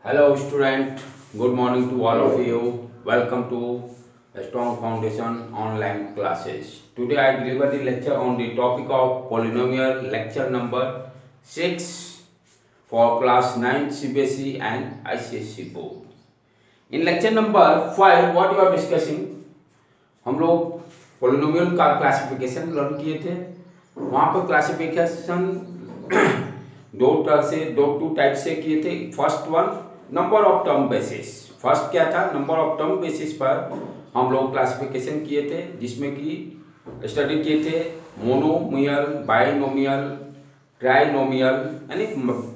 Hello, student. Good morning to all of you. Welcome to a Strong Foundation online classes. Today I deliver the lecture on the topic of polynomial, lecture number 6 for class 9 CBSE and ICSE board. In lecture number 5, what you are discussing? हम लोग polynomial का classification learn किए थे. वहाँ पर classification दो type से किए थे. First one number of term basis. First क्या था? नंबर ऑफ टर्म बेसिस पर हम लोग क्लासिफिकेशन किए थे, जिसमें कि स्टडी किए थे मोनोमियल, बाइनोमियल, ट्राइनोमियल. यानी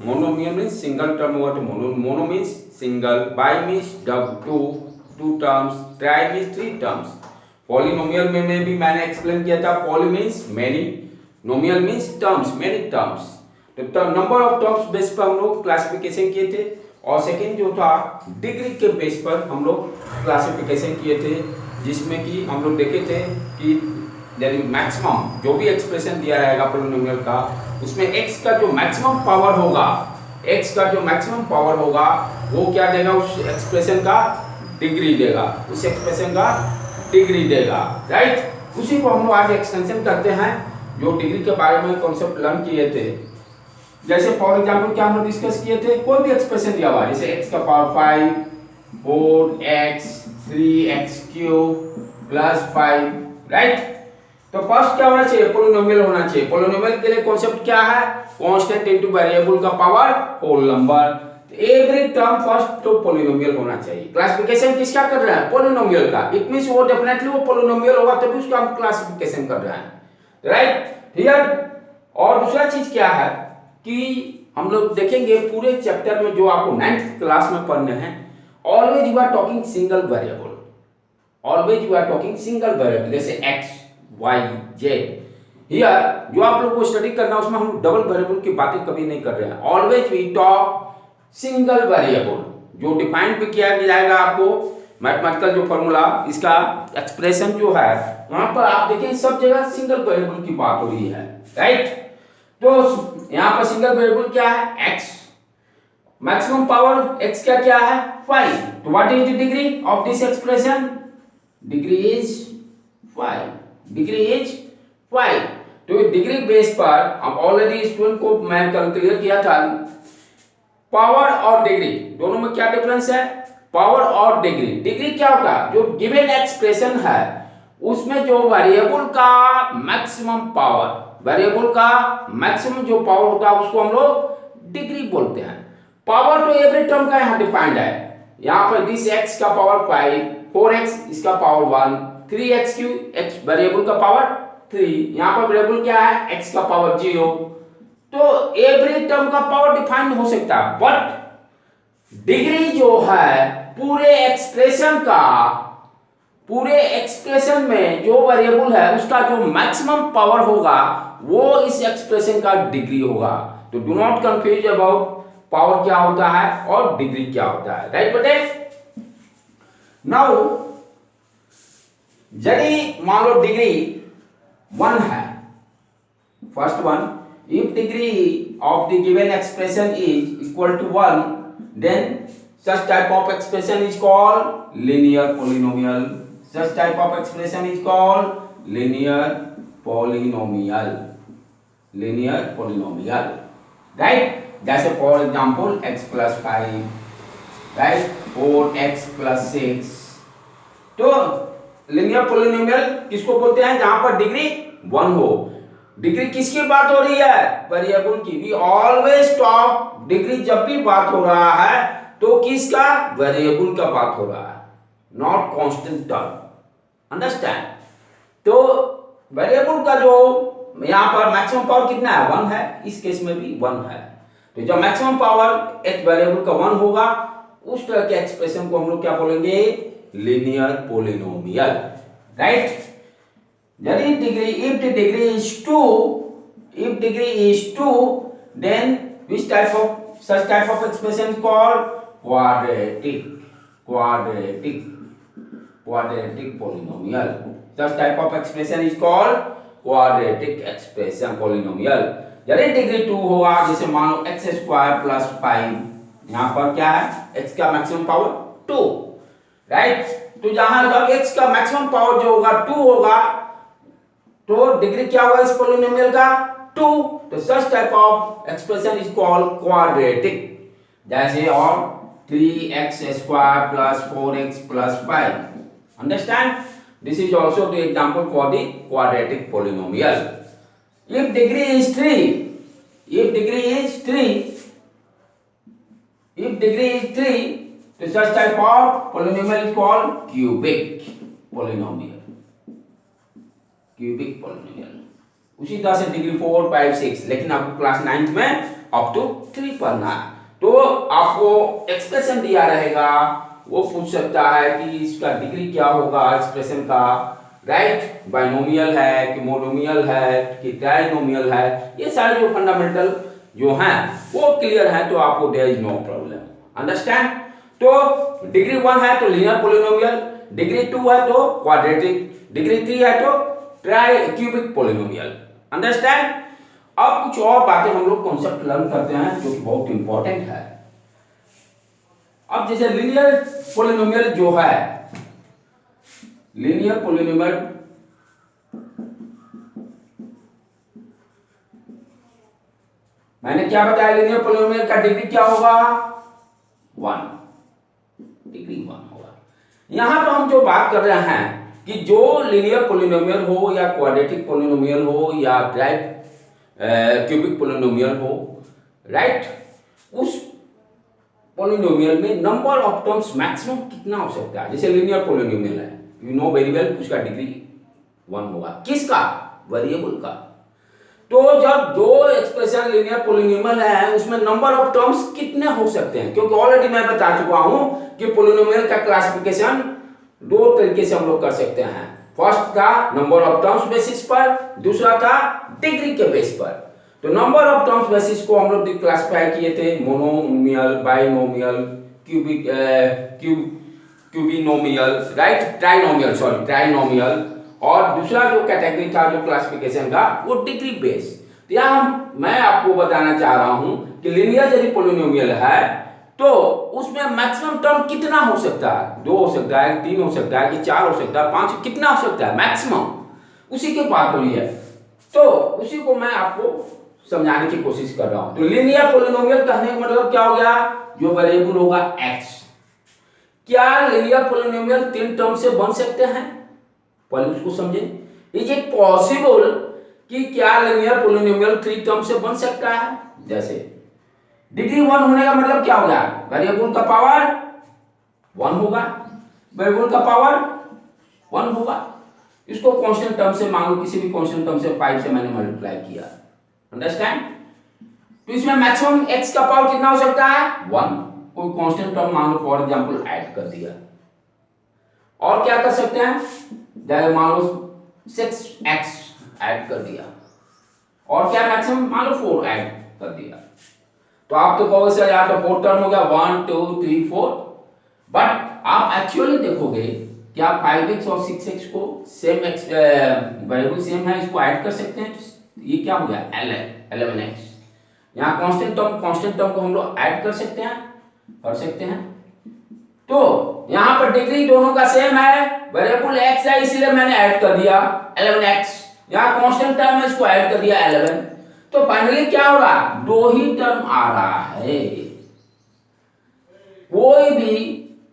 मोनोमियल मीन्स सिंगल टर्म हुआ तो mono means single, bi means two terms, tri means three terms. Polynomial में भी मैंने एक्सप्लेन किया था. Poly means many, nomial means terms, many terms. तो नंबर ऑफ टर्म्स बेस पर हम लोग क्लासिफिकेशन किए थे. और सेकेंड जो था डिग्री के बेस पर हम लोग क्लासिफिकेशन किए थे, जिसमें कि हम लोग देखे थे कि यदि मैक्सिमम जो भी एक्सप्रेशन दिया रहेगा पॉलिनोमियल का, उसमें x का जो मैक्सिमम पावर होगा, x का जो मैक्सिमम पावर होगा वो क्या देगा? उस एक्सप्रेशन का डिग्री देगा, उस एक्सप्रेशन का डिग्री देगा. राइट. उसी को हम लोग आज एक्सटेंशन करते हैं, जो डिग्री के बारे में कॉन्सेप्ट लर्न किए थे. जैसे फॉर एग्जांपल क्या हम लोग डिस्कस किए थे? कोई भी एक्सप्रेशन दिया हुआ, जैसे x का power 5, 4x, 3x³ plus 5. Right. तो फर्स्ट क्या होना चाहिए? पोलिनोमियल होना चाहिए. पोलिनोमियल के लिए कॉन्सेप्ट क्या है? कांस्टेंट इनटू वेरिएबल का power whole number. Every term first तो पोलिनोमियल होना चाहिए. क्लासिफिकेशन किसका कर रहे हैं? पोलिनोमियल का. इट मींस वो डेफिनेटली वो पोलिनोमियल होगा, तभी उसका हम क्लासिफिकेशन कर रहे हैं. राइट. हियर और दूसरा चीज क्या है कि हम लोग देखेंगे पूरे चैप्टर में जो आपको 9th क्लास में पढ़ने हैं, always you are talking single variable. Always you are talking single variable, जैसे x, y, z. हियर जो आप लोग को स्टडी करना है उसमें हम डबल वेरिएबल की बातें कभी नहीं कर रहे हैं. Always we talk single variable, जो डिफाइन भी किया जाएगा आपको मैथमेटिकल जो फॉर्मूला, इसका एक्सप्रेशन जो है वहां पर आप देखें सब जगह सिंगल वेरिएबल की बात हो रही है. राइट. तो यहां पर सिंगल वेरिएबल क्या है? x. मैक्सिमम पावर x का क्या है? 5. तो what is the degree of this expression? Degree is 5. Degree is 5. तो डिग्री बेस पर हम ऑलरेडी स्टूडेंट को मैं क्लियर किया था. पावर और डिग्री दोनों में क्या डिफरेंस है? पावर और डिग्री. डिग्री क्या होगा? जो गिवन एक्सप्रेशन है उसमें जो वेरिएबल का मैक्सिमम पावर, वेरिएबल का मैक्सिमम जो पावर होता है उसको हम लोग डिग्री बोलते हैं. पावर तो एवरी टर्म का यहाँ डिफाइंड है. यहाँ पर दिस x का पावर 5, 4x इसका पावर 1, 3x³ x वेरिएबल का पावर 3. यहाँ पर वेरिएबल क्या है? x का पावर 0. तो एवरी टर्म का पावर डिफाइंड हो सकता है, बट डिग्री जो है पूरे एक्सप्रेशन में जो वेरिएबल है उसका जो मैक्सिमम पावर होगा वो इस एक्सप्रेशन का डिग्री होगा. तो do not confuse about power क्या होता है और डिग्री क्या होता है. राइट बेटे. नाउ यदि मान लो डिग्री 1 है, first one, if degree of the given expression is equal to 1, then such type of expression is called linear polynomial. Such type of expression is called linear polynomial. Linear polynomial. Right. जैसे for example x plus 5, right, 4x plus 6. तो linear polynomial किसको बोलते हैं? जहां पर degree 1 हो. Degree किसकी बात हो रही है? वेरिएबल की. वी ऑलवेज टॉक डिग्री जब भी बात हो रहा है तो किसका? वेरिएबल का बात हो रहा है, नॉट कांस्टेंट टर्म. अंडरस्टैंड. तो वेरिएबल का जो यहां पर मैक्सिमम पावर कितना है? 1 है. इस केस में भी 1 है. तो जब मैक्सिमम पावर एक वेरिएबल का 1 होगा, उस तरह के एक्सप्रेशन को हम लोग क्या बोलेंगे? Linear polynomial. Right. If the degree is 2, then such type of expression is called quadratic polynomial. Such type of expression is called quadratic expression polynomial. यदि डिग्री 2 होगा, जैसे मान लो x² + 5 यहाँ पर क्या है, x का मैक्सिमम पावर 2, राइट। तो जहां जब x का मैक्सिमम पावर जो होगा 2 होगा, तो डिग्री क्या होगा इस पोलिनोमियल का 2। तो such type of expression is called quadratic. जैसे और 3x square plus 4x plus 5, understand, this is also the example for the quadratic polynomial. If degree is 3, if degree is 3, if degree is 3, तो such type of polynomial is called cubic polynomial, cubic polynomial। उसी तरह से degree 4, 5, 6, लेकिन आपको class 9th में up to 3 पढ़ना है। तो आपको एक्सप्रेशन दिया रहेगा, वो पूछ सकता है कि इसका डिग्री क्या होगा एक्सप्रेशन का, राइट, बाइनोमियल है कि मोनोमियल है कि ट्राइनोमियल है, ये सारे जो फंडामेंटल जो हैं वो क्लियर है, तो आपको there is no problem, understand. तो डिग्री 1 है तो लीनियर पोलिनोमियल, डिग्री 2 है तो क्वाड्रेटिक, डिग्री 3 है तो ट्राई क्यूबिक पोलिनोमियल, अंडरस्टैंड। अब कुछ और बातें हम लोग कॉन्सेप्ट लर्न करते हैं जो कि बहुत इंपॉर्टेंट है। अब जैसे लीनियर पोलिनोमियल जो है, लीनियर पोलिनोमियल मैंने क्या बताया, लीनियर पोलिनोमियल का डिग्री क्या होगा 1, डिग्री 1 होगा। यहां पर हम जो बात कर रहे हैं कि जो लीनियर पोलिनोमियल हो या क्वाड्रेटिक पोलिनोमियल हो या क्यूबिक पोलिनोमियल हो, राइट, उस पोलिनोमियल में नंबर ऑफ टर्म्स मैक्सिमम कितना हो सकता है। जैसे लीनियर पोलिनोमियल है, यू नो वेरी वेल, उसका डिग्री 1 होगा, किसका, वेरिएबल का। तो जब जो एक्सप्रेशन लीनियर पोलिनोमियल है उसमें नंबर ऑफ टर्म्स कितने हो सकते हैं, क्योंकि ऑलरेडी मैं बता चुका हूं कि पोलिनोमियल का क्लासिफिकेशन 2 तरीके से हम लोग कर सकते हैं। फर्स्ट था नंबर ऑफ टर्म्स बेसिस पर, दूसरा था डिग्री के बेस पर। तो नंबर ऑफ टर्म्स बेसिस को हम लोग क्लासिफाई किए थे, मोनोमियल, बाइनोमियल, क्यूबिनोमियल, राइट, ट्राइनोमियल, और दूसरा जो कैटेगरी था जो क्लासिफिकेशन का वो डिग्री बेस। तो यहाँ मैं आपको बताना चाह रहा हूं कि लीनियर यदि पोलिनोमियल है तो उसमें मैक्सिमम टर्म कितना हो सकता है, 2 हो सकता है, 3 हो सकता है कि 4 हो सकता है, 5, कितना हो सकता है मैक्सिमम, उसी की बात हो रही है। तो उसी को मैं आपको समझाने की कोशिश कर रहा हूं। तो लीनियर पोलिनोमियल कहने का मतलब क्या हो गया, जो वेरिएबल होगा x। क्या लीनियर पोलिनोमियल 3 टर्म से बन सकते हैं, पहले उसको समझें। इज इट पॉसिबल कि क्या लीनियर पोलिनोमियल 3 टर्म से बन सकता है। जैसे डिग्री 1 होने का मतलब क्या होगा, वेरिएबल का पावर 1 होगा, वेरिएबल का पावर 1 होगा। इसको कांस्टेंट टर्म से, मान लो किसी भी कांस्टेंट टर्म से 5 से मैंने मल्टीप्लाई किया, अंडरस्टैंड। तो इसमें मैक्सिमम x का पावर कितना हो सकता है 1, कोई कांस्टेंट टर्म मान लो फॉर एग्जांपल ऐड कर दिया। और क्या कर सकते हैं, जैसे मान लो 6x ऐड कर दिया, और क्या मैक्सिमम मान लो 4 ऐड कर दिया। तो आप तो कहोगे सर यार तो 4 टर्म हो गया, 1 2 3 4, बट आप एक्चुअली देखोगे क्या 5x और 6x को सेम वेरिएबल सेम है, इसको ऐड कर सकते हैं। ये क्या हो गया 11x। यहाँ कांस्टेंट टर्म को हम लोग ऐड कर सकते हैं, तो यहाँ पर डिग्री दोनों का सेम है, वेरिएबल x है इसलिए मैंने ऐड कर दिया 11x, यहाँ कांस्टेंट टर्म है इसको ऐड कर दिया 11। तो फाइनली क्या हो रहा है, 2 ही टर्म आ रहा है। कोई भी,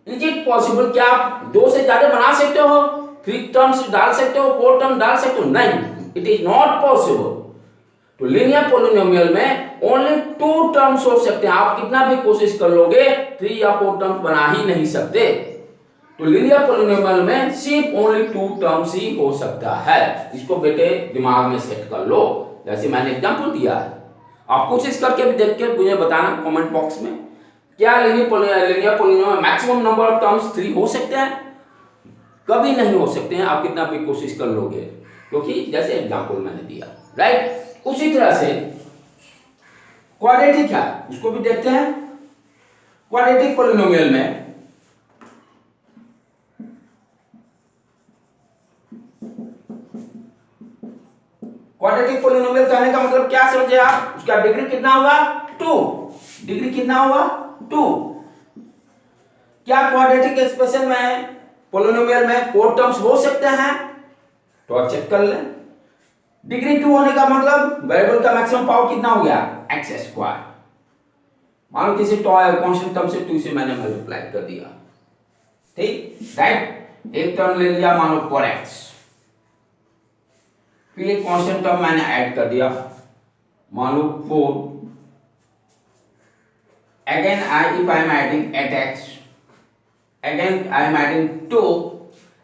इज इट पॉसिबल क्या आप 2 से ज्यादा बना सकते हो, 3 टर्म्स डाल सकते हो, 4 टर्म डाल सकते हो, नहीं, इट इज नॉट पॉसिबल। तो लीनियर पोलिनोमियल में ओनली 2 टर्म्स हो सकते हैं। आप कितना भी कोशिश कर लोगे 3 या 4 टर्म्स बना ही नहीं सकते। तो लीनियर पोलिनोमियल में सिर्फ ओनली 2 टर्म्स ही हो सकता है। इसको बेटे दिमाग में सेट कर लो, जैसे मैंने एग्जांपल दिया है। आप कोशिश करके भी देख के मुझे बताना कमेंट बॉक्स में, क्या लीनियर पोलिनोमियल में मैक्सिमम नंबर ऑफ टर्म्स 3 हो सकते हैं। कभी नहीं हो सकते हैं, आप कितना भी कोशिश कर लोगे, क्योंकि जैसे एग्जांपल मैंने दिया, राइट। उसी तरह से क्वाड्रेटिक है, उसको भी देखते हैं। क्वाड्रेटिक पोलिनोमियल में क्वाड्रेटिक पोलिनोमियल कहने का मतलब क्या समझे आप, उसका डिग्री कितना होगा 2, डिग्री कितना होगा 2। क्या क्वाड्रेटिक एक्सप्रेशन में पोलिनोमियल में 4 टर्म्स हो सकते हैं? तो आप चेक कर लें। डिग्री 2 होने का मतलब वेरिएबल का मैक्सिमम पावर कितना हो गया? X square. मान लो किसी कांस्टेंट टर्म से 2 से मैंने मल्टीप्लाई कर दिया, ठीक, राइट। एक टर्म ले लिया मान लो 4x, फिर एक कांस्टेंट टर्म मैंने ऐड कर दिया मान लो 4। Again if I am adding 8x, again I am adding 2,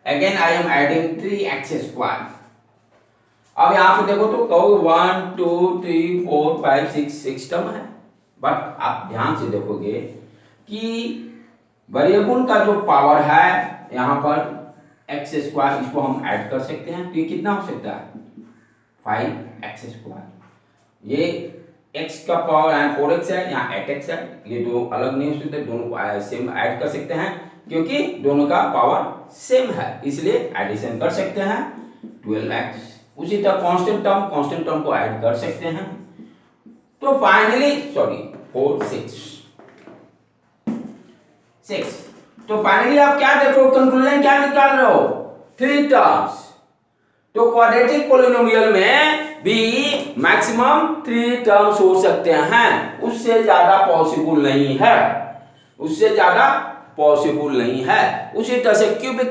again I am adding 3x square। अब यहां पे देखो तो कहो 1 2 3 4 5 6 टर्म है, बट आप ध्यान से देखोगे कि वेरिएबल का जो पावर है यहां पर एक्स स्क्वायर, इसको हम ऐड कर सकते हैं तो ये कितना हो सकता है? 5x square. ये x का पावर यहाँ 4x है, यहाँ 8x है, ये दो अलग नहीं हो सकते, दोनों को सेम ऐड कर सकते हैं क्योंकि दोनों का पावर सेम है, इसलिए एडिशन कर सकते हैं 12x। उसी तरह कांस्टेंट टर्म को ऐड कर सकते हैं। तो फाइनली 6। तो फाइनली आप क्या देख रहे हो? कंक्लूजन क्या निकाल रहे हो? 3 टर्म्स। तो क्वाड्रेटिक पोलिनोमियल में भी मैक्सिमम 3 टर्म्स हो सकते हैं, उससे ज्यादा पॉसिबल नहीं है, उससे ज्यादा पॉसिबल नहीं है। उसी तरह से क्यूबिक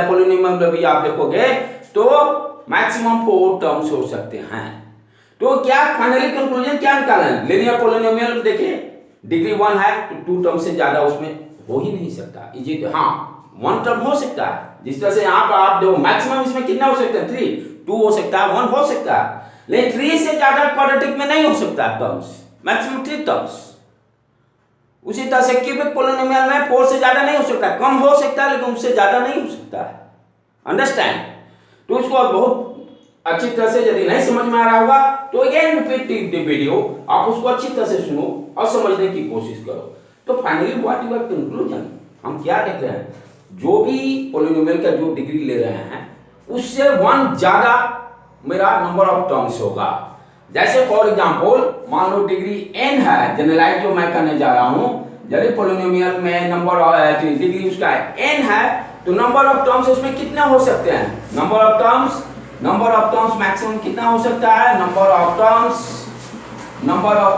पोलिनोमियल में भी आप देखोगे तो मैक्सिमम 4 टर्म्स हो सकते हैं। तो क्या फाइनली कंक्लूजन क्या निकाला है? लीनियर पोलिनोमियल में देखिए डिग्री 1 है तो 2 टर्म से ज्यादा उसमें हो ही नहीं सकता। इजी, हाँ 1 टर्म हो सकता है, जिस तरह से यहाँ पर आप देखो मैक्सिमम इसमें कितना हो सकता है? 3, 2 हो सकता है, 1 हो सकता है, लेकिन 3 से ज्यादा क्वाड्रेटिक में नहीं हो सकता टर्म्स, मैक्सिमम 3 टर्म्स। उसी तरह से क्यूबिक पोलिनोमियल में 4 से ज्यादा नहीं हो सकता, कम हो सकता है लेकिन उससे ज्यादा नहीं हो सकता है। अंडरस्टैंड? तो इसको बहुत अच्छी तरह से यदि नहीं समझ में आ रहा होगा तो अगेन रिपीट द वीडियो, आप उसको अच्छी तरह से सुनो और समझने की कोशिश करो। तो फाइनली व्हाट इज कंक्लूजन? हम क्या देख रहे हैं? जो भी पोलिनोमियल का जो डिग्री ले रहे हैं उससे 1 ज्यादा मेरा नंबर ऑफ टर्म्स होगा। जैसे फॉर एग्जांपल मान लो डिग्री n है, जनरलाइज जो मैं करने जा रहा हूं, यदि पोलिनोमियल में नंबर डिग्री उसका n है तो नंबर ऑफ टर्म्स उसमें कितना हो सकते हैं? नंबर ऑफ टर्म्स मैक्सिमम कितना हो सकता है? नंबर ऑफ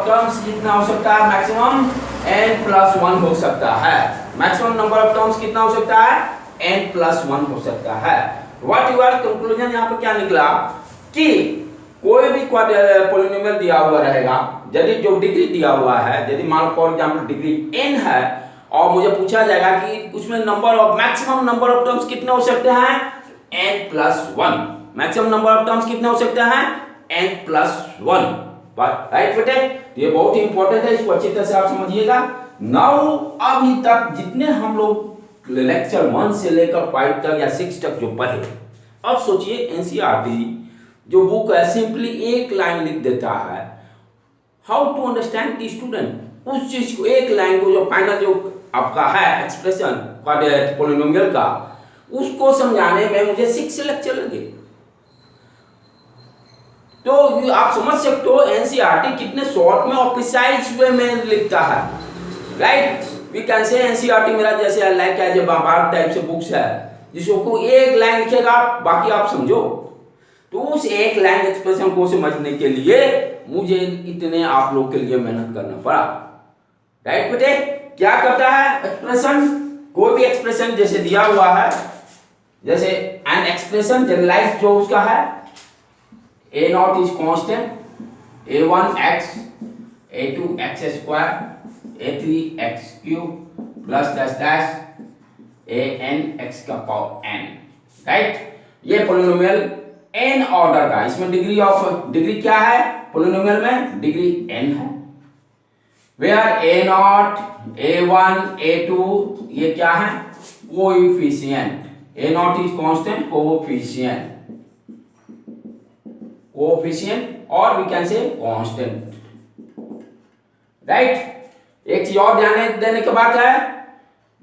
टर्म्स कितना हो सकता है? मैक्सिमम n+1 हो सकता है। मैक्सिमम नंबर ऑफ टर्म्स कितना हो सकता है? n+1 हो सकता है। व्हाट यूर कंक्लूजन यहाँ पे क्या निकला कि कोई भी पोलिनोमियल दिया हुआ रहेगा, यदि जो डिग्री दिया हुआ है, यदि मान लो फॉर एग्जांपल डिग्री n है और मुझे पूछा जाएगा कि उसमें मैक्सिमम नंबर ऑफ टर्म्स कितने हो सकते हैं? n+1। Maximum number of terms कितने हो सकते हैं? n+1। राइट बेटे, ये बहुत ही इंपॉर्टेंट है, इसको अच्छी तरह से आप समझिएगा। नाउ अभी तक जितने हम लोग लेक्चर 1 से लेकर 5 तक या 6 तक जो पढ़े, अब सोचिए एनसीईआरटी जो बुक है सिंपली एक लाइन लिख देता है, how to understand the student उस चीज को, एक लाइन को जो फाइनल जो आपका है एक्सप्रेशन पोलिनोमियल का, उसको समझाने में मुझे 6 लेक्चर लगे। तो आप समझ सकते हो एनसीईआरटी कितने शॉर्ट में और प्रिसाइज वे में लिखता है। Right, we can say NCERT मेरा जैसे like as a bar type से बुक्स है जिसको एक लाइन लिखेगा बाकी आप समझो। तो उस एक लाइन एक्सप्रेशन को समझने के लिए मुझे इतने आप लोग के लिए मेहनत करना पड़ा। राइट बेटे, क्या करता है एक्सप्रेशन? कोई भी एक्सप्रेशन जैसे दिया हुआ है, जैसे एन एक्सप्रेशन जनरलाइज जो उसका है, a0 is constant, a1 x, a2 x square, a3 x cube plus dash dash an x का पावर n। राइट, ये पोलिनोमियल n ऑर्डर का, इसमें डिग्री क्या है पोलिनोमियल में? डिग्री n है। वेयर a0, a1, a2 ये क्या है? Coefficient. a0 is constant, coefficient or we can say constant. Right, एक चीज और ध्यान देने की बात है,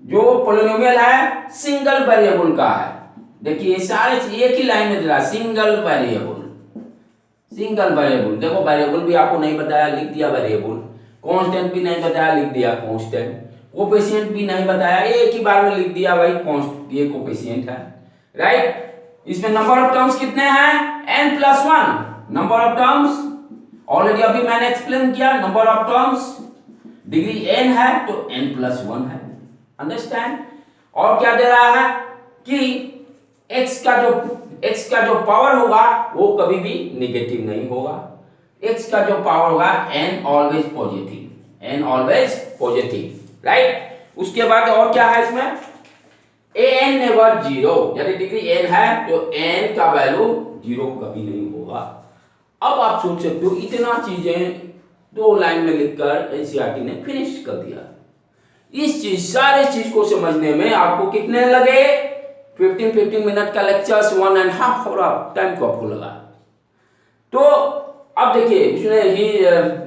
जो पोलिनोमियल है सिंगल वेरिएबल का है। देखिए सारे एक ही लाइन में दिया सिंगल वेरिएबल। देखो वेरिएबल भी आपको नहीं बताया, लिख दिया वेरिएबल। कांस्टेंट भी नहीं बताया, लिख दिया कांस्टेंट। कोफिशिएंट भी नहीं बताया, एक ही बार में लिख दिया भाई ये कोफिशिएंट है, राइट। इसमें नंबर ऑफ टर्म्स कितने हैं? n+1 number of terms. Already अभी मैंने एक्सप्लेन किया, number of terms degree n है तो n+1 है, अंडरस्टैंड। और क्या दे रहा है कि x का जो पावर होगा वो कभी भी नेगेटिव नहीं होगा। x का जो पावर होगा n ऑलवेज पॉजिटिव, राइट। उसके बाद और क्या है इसमें? an नेवर 0, यानी डिग्री n है तो n का वैल्यू 0 कभी नहीं होगा। अब आप सोच सकते हो इतना चीजें 2 लाइन में लिखकर एनसीईआरटी ने फिनिश कर दिया। इस सारे चीज को समझने में आपको कितने लगे? 15 मिनट का लेक्चर्स, 1.5 आवर टाइम को आपको लगा। तो अब देखिए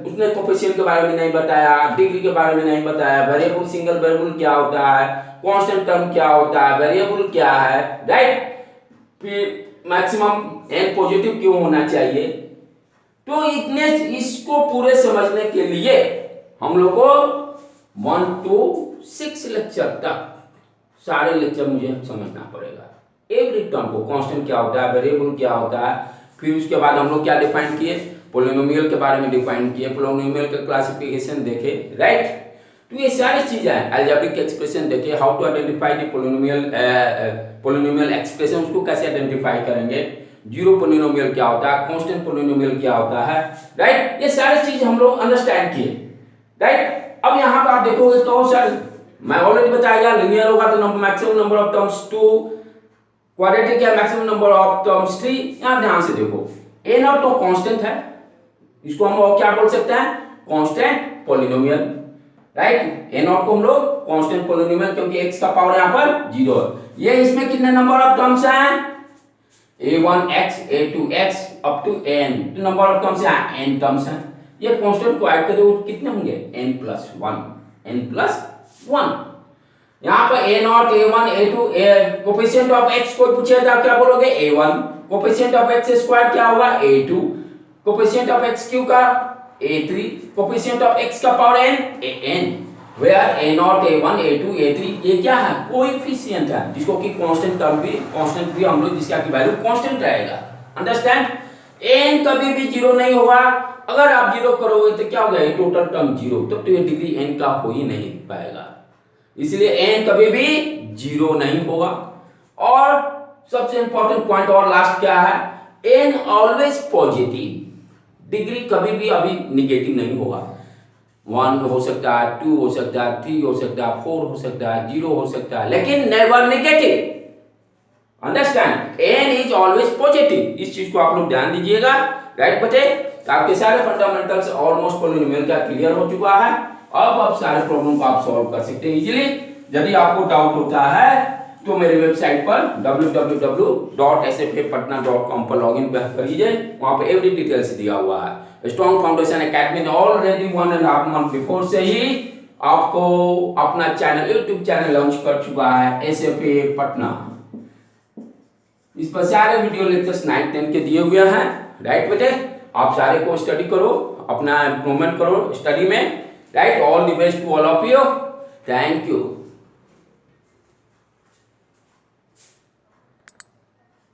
उसने कोफिशिएंट के बारे में नहीं बताया, डिग्री के बारे में नहीं बताया, वेरिएबल सिंगल वेरिएबल क्या होता है, कांस्टेंट टर्म क्या होता है, वेरिएबल क्या है, राइट। फिर मैक्सिमम n पॉजिटिव क्यों होना चाहिए। तो इतने इसको पूरे समझने के लिए हम लोग को 1 to 6 लेक्चर तक सारे लेक्चर मुझे समझना पड़ेगा। एवरी टर्म को, कांस्टेंट क्या होता है, वेरिएबल क्या होता है, फिर उसके बाद हम लोग क्या डिफाइन किए, पोलिनोमियल के बारे में डिफाइन किए, पोलिनोमियल का क्लासिफिकेशन देखे, राइट। तो ये सारी चीजें हैं, अलजेब्रिक एक्सप्रेशन देखे, how to identify the polynomial expression, उसको कैसे आइडेंटिफाई करेंगे, जीरो पोलिनोमियल क्या होता है, कांस्टेंट पोलिनोमियल क्या होता है, राइट। ये सारी चीज हम लोग अंडरस्टैंड किए, राइट। अब यहाँ पर आप देखोगे तो सर मैं ऑलरेडी बताया लिनियर होगा तो maximum number of terms 2, quadratic या मैक्सिमम नंबर ऑफ टर्म्स 3। यहां ध्यान से देखो a0 तो कांस्टेंट है, इसको हम और क्या बोल सकते हैं? Constant polynomial, right. a0 को हम लोग कांस्टेंट पोलिनोमियल, क्योंकि x का पावर यहां पर 0 है। ये इसमें कितने नंबर ऑफ टर्म्स हैं? a1x a2x up to n, तो नंबर ऑफ टर्म्स हैं n टर्म्स हैं। ये कांस्टेंट को ऐड करो कितने होंगे? n+1। यहाँ पर a0 a1 a2 coefficient of x को पूछे तो आप क्या बोलोगे? a1। Coefficient of x square क्या होगा? a2। Coefficient of x cube का a3। कोफिशिएंट ऑफ x का power n an, where a0 a1 a2 a3 ये क्या है? कोएफिशिएंट है, जिसको कि कांस्टेंट टर्म भी, कांस्टेंट भी हम लोग जिसका की वैल्यू कांस्टेंट रहेगा, अंडरस्टैंड। n कभी भी 0 नहीं होगा। अगर आप 0 करोगे तो क्या हो जाएगा? टोटल टर्म 0, तब तो ये डिग्री n का हो ही नहीं पाएगा, इसलिए n कभी भी 0 नहीं होगा। और सबसे इंपॉर्टेंट पॉइंट और लास्ट क्या है? n ऑलवेज पॉजिटिव, डिग्री कभी भी अभी निगेटिव नहीं होगा। 1 हो सकता है, 2 हो सकता है, 3 हो सकता है, 4 हो सकता है, 0 हो सकता है, लेकिन never negative, understand. n is always positive, इस चीज को आप लोग ध्यान दीजिएगा, राइट बच्चे। आपके सारे फंडामेंटल्स ऑलमोस्ट पोलिनोमियल का क्लियर हो चुका है। अब आप सारे प्रॉब्लम को आप सॉल्व कर सकते हैं इजीली। यदि आपको डाउट होता है तो मेरे वेबसाइट पर www.sfapatna.com पर लॉगिन करिए, वहां पर एवरी डिटेल्स दिया हुआ है। स्ट्रॉन्ग फाउंडेशन एकेडमी ने ऑलरेडी 1.5 मंथ बिफोर से ही आपको अपना चैनल, यूट्यूब चैनल लॉन्च कर चुका है, SFA पटना। इस पर सारे वीडियो लेक्चर्स 9, 10 के दिए हुए हैं, राइट बेटे। आप सारे को स्टडी करो, अपना इम्प्रूवमेंट करो स्टडी में, right. All the best to all of you, thank you.